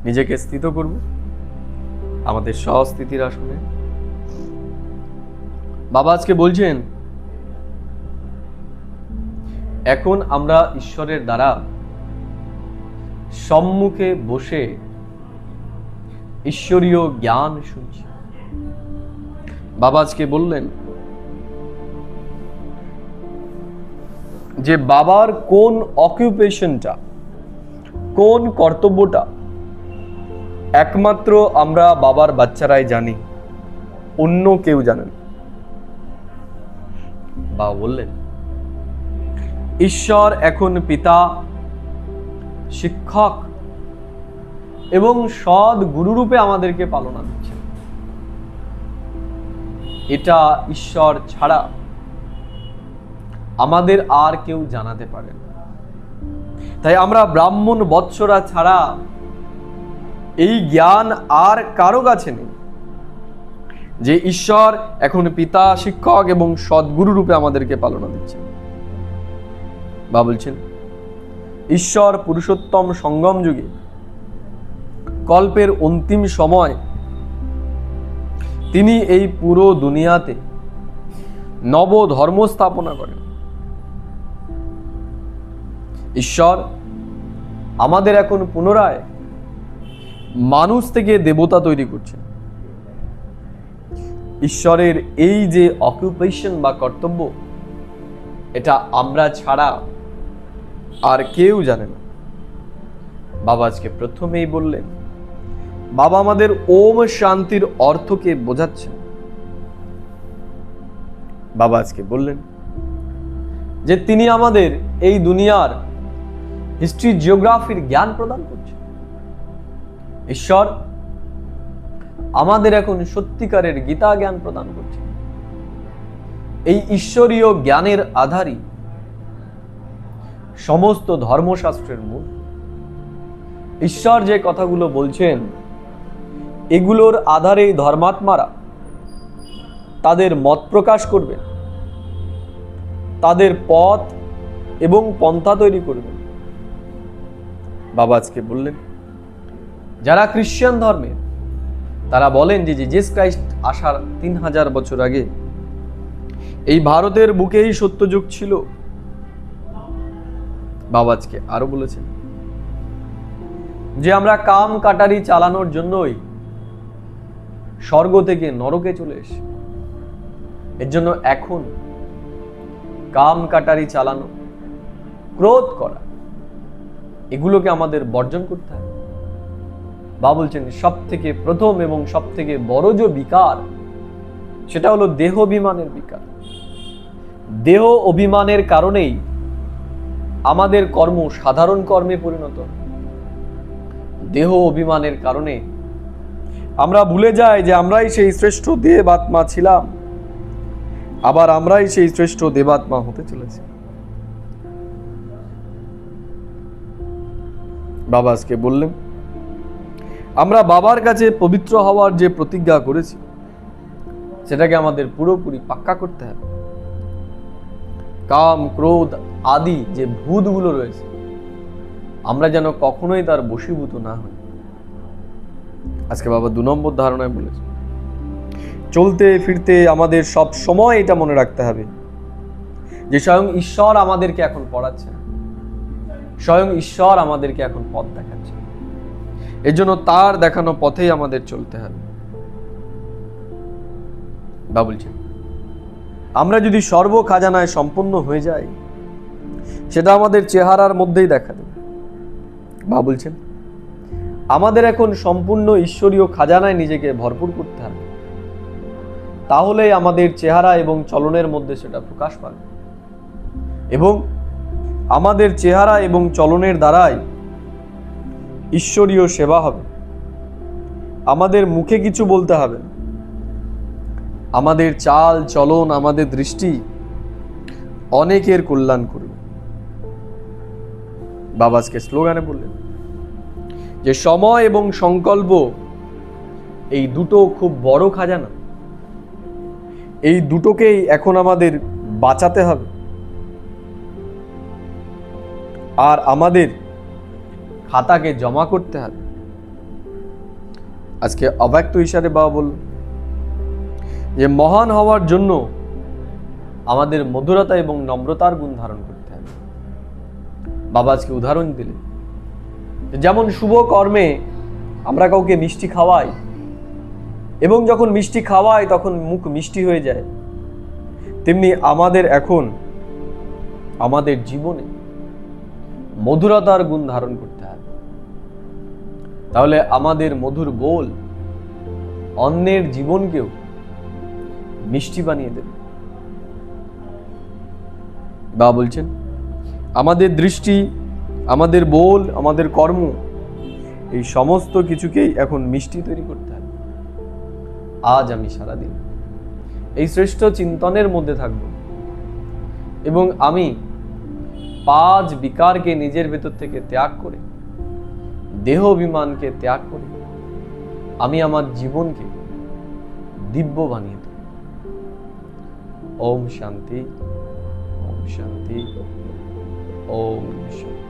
নিজেকে স্থিত করব আমাদের স্বস্থিতির আসনে। বাবা আজকে বলছেন, এখন আমরা ঈশ্বরের দ্বারা সম্মুখে বসে ঈশ্বরীয় জ্ঞান শুনছি। বাবা আজকে বললেন যে বাবার কোন অকুপেশনটা, কোন কর্তব্যটা একমাত্র আমরা বাবার বাচ্চারাই জানি, অন্য কেউ জানেন। বাবা বললেন, ঈশ্বর এখন পিতা, শিক্ষক এবং সৎ গুরুরূপে আমাদেরকে পালনা দিচ্ছেন। এটা ঈশ্বর ছাড়া আমাদের আর কেউ জানাতে পারে না। তাই আমরা ব্রাহ্মণ বৎসরা ছাড়া এই জ্ঞান আর কারো কাছে নেই যে ঈশ্বর এখন পিতা, শিক্ষক এবং সদ্গুরু রূপে আমাদেরকে পালনা দিচ্ছেন। বাবা বলছেন, ঈশ্বর পুরুষোত্তম সঙ্গম যুগে কল্পের অন্তিম সময় তিনি এই পুরো দুনিয়াতে নব ধর্ম স্থাপনা করেন। ঈশ্বর আমাদের এখন পুনরায় মানুষ থেকে দেবতা তৈরি করছেন। ঈশ্বরের এই যে অকুপেশন বা কর্তব্য, এটা আমরা ছাড়া আর কেউ জানে না। বাবা আজকে প্রথমেই বললেন, বাবা আমাদের ওম শান্তির অর্থকে বোঝাচ্ছেন। বাবা আজকে বললেন যে তিনি আমাদের এই দুনিয়ার হিস্ট্রি, জিওগ্রাফির জ্ঞান প্রদান করছেন। ঈশ্বর আমাদের এখন সত্যিকারের গীতা জ্ঞান প্রদান করছেন। এই ঈশ্বরীয় জ্ঞানের আধারই সমস্ত ধর্মশাস্ত্রের মূল। ঈশ্বর যে কথাগুলো বলছেন, এগুলোর আধারেই ধর্মাত্মারা তাদের মত প্রকাশ করবেন, তাদের পথ এবং পন্থা তৈরি করবেন। বাবা আজকে বললেন, যারা খ্রিস্টান ধর্মের, তারা বলেন যে জিসাস খ্রাইস্ট আসার 3000 বছর আগে এই ভারতের বুকেই সত্যযুগ ছিল। বাবা আজকে আরো বলেছেন যে আমরা কাম কাটারি চালানোর জন্যই স্বর্গ থেকে নরকে চলে এসেছি। এর জন্য এখন কাম কাটারি চালানো, ক্রোধ করা, এগুলোকে আমাদের বর্জন করতে হবে। বাবা বলছেন সব থেকে প্রথম এবং সব থেকে বড় যে বিকার, সেটা হলো দেহ অভিমানের বিকার। দেহ অভিমানের কারণেই আমাদের কর্ম সাধারণ কর্মে পরিণত। দেহ অভিমানের কারণে আমরা ভুলে যাই যে আমরাই সেই শ্রেষ্ঠ দেবাত্মা ছিলাম, আবার আমরাই সেই শ্রেষ্ঠ দেবাত্মা হতে চলেছি। বাবা আজকে বললেন, আমরা বাবার কাছে পবিত্র হওয়ার যে প্রতিজ্ঞা করেছি, সেটাকে আমাদের পুরোপুরি পাক্কা করতে হবে। কাম, ক্রোধ আদি যে ভূতগুলো রয়েছে, আমরা যেন কখনোই তার বশীভূত না হই। আজকে বাবা 2 নম্বর ধারণায় বলেছে, চলতে ফিরতে আমাদের সব সময় এটা মনে রাখতে হবে যে স্বয়ং ঈশ্বর আমাদেরকে এখন পড়াচ্ছেন, স্বয়ং ঈশ্বর আমাদেরকে এখন পথ দেখাচ্ছেন। এর জন্য তার দেখানো পথেই আমাদের চলতে হবে। বাবা বলছেন, আমরা যদি সর্ব খাজানায় সম্পূর্ণ হয়ে যাই, সেটা আমাদের চেহারার মধ্যেই দেখা দেবে। বাবা বলছেন, আমাদের এখন সম্পূর্ণ ঈশ্বরীয় খাজানায় নিজেকে ভরপুর করতে হবে, তাহলেই আমাদের চেহারা এবং চলনের মধ্যে সেটা প্রকাশ পাবে। এবং আমাদের চেহারা এবং চলনের দ্বারাই ঈশ্বরীয় সেবা হবে। আমাদের মুখে কিছু বলতে হবে, আমাদের চাল চলন, আমাদের দৃষ্টি অনেকের কল্যাণ করবে। বাবা আজকে স্লোগানে বললেন যে সময় এবং সংকল্প, এই দুটো খুব বড় খাজানা। এই দুটোকেই এখন আমাদের বাঁচাতে হবে, আর আমাদের খাতাকে জমা করতে হবে। আজকে অব্যক্ত ইশারে বাবা বলল যে মহান হওয়ার জন্য আমাদের মধুরতা এবং নম্রতার গুণ ধারণ করতে হবে। বাবা আজকে উদাহরণ দিলেন, যেমন শুভ কর্মে আমরা কাউকে মিষ্টি খাওয়াই এবং যখন মিষ্টি খাওয়াই তখন মুখ মিষ্টি হয়ে যায়, তেমনি আমাদের এখন আমাদের জীবনে মধুরতার গুণ ধারণ করতে হবে। তাহলে আমাদের মধুর বল অন্যের জীবনকেও মিষ্টি বানিয়ে দেবে। বাবা বলছেন আমাদের দৃষ্টি, আমাদের বল, আমাদের কর্ম, এই সমস্ত কিছুকেই এখন মিষ্টি তৈরি করতে হবে। আজ আমি সারাদিন এই শ্রেষ্ঠ চিন্তনের মধ্যে থাকব এবং আমি 5 বিকারকে নিজের ভেতর থেকে ত্যাগ করে, দেহ অভিমানকে ত্যাগ করে আমি আমার জীবনকে দিব্য বানিয়ে দেব। ওম শান্তি, ওম শান্তি, ওম শান্তি।